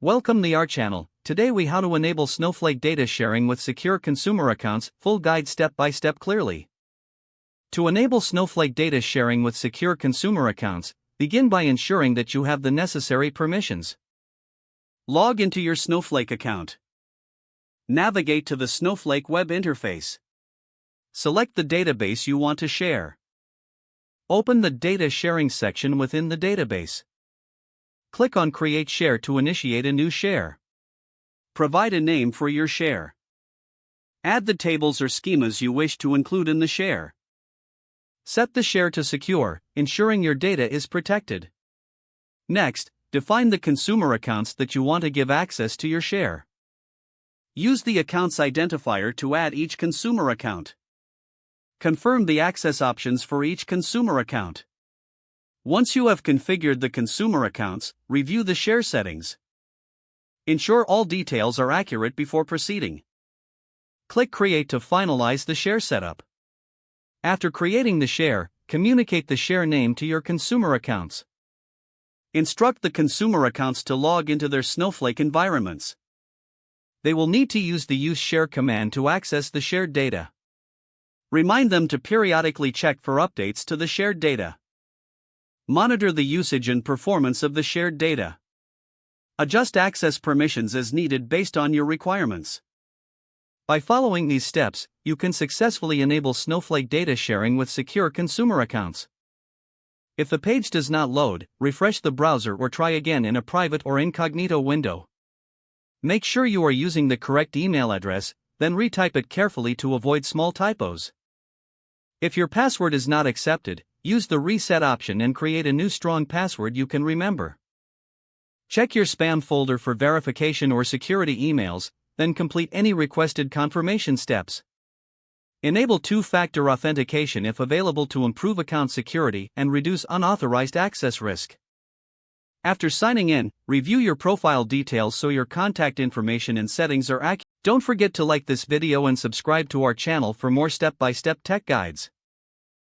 Welcome to our channel. Today we how to enable Snowflake data sharing with secure consumer accounts, full guide step by step clearly. To enable Snowflake data sharing with secure consumer accounts, begin by ensuring that you have the necessary permissions. Log into your Snowflake account. Navigate to the Snowflake web interface. Select the database you want to share. Open the data sharing section within the database. Click on Create Share to initiate a new share. Provide a name for your share. Add the tables or schemas you wish to include in the share. Set the share to secure, ensuring your data is protected. Next, define the consumer accounts that you want to give access to your share. Use the accounts identifier to add each consumer account. Confirm the access options for each consumer account. Once you have configured the consumer accounts, review the share settings. Ensure all details are accurate before proceeding. Click Create to finalize the share setup. After creating the share, communicate the share name to your consumer accounts. Instruct the consumer accounts to log into their Snowflake environments. They will need to use the useShare command to access the shared data. Remind them to periodically check for updates to the shared data. Monitor the usage and performance of the shared data. Adjust access permissions as needed based on your requirements. By following these steps, you can successfully enable Snowflake data sharing with secure consumer accounts. If the page does not load, refresh the browser or try again in a private or incognito window. Make sure you are using the correct email address, then retype it carefully to avoid small typos. If your password is not accepted, use the reset option and create a new strong password you can remember. Check your spam folder for verification or security emails, then complete any requested confirmation steps. Enable two-factor authentication if available to improve account security and reduce unauthorized access risk. After signing in, review your profile details so your contact information and settings are accurate. Don't forget to like this video and subscribe to our channel for more step-by-step tech guides.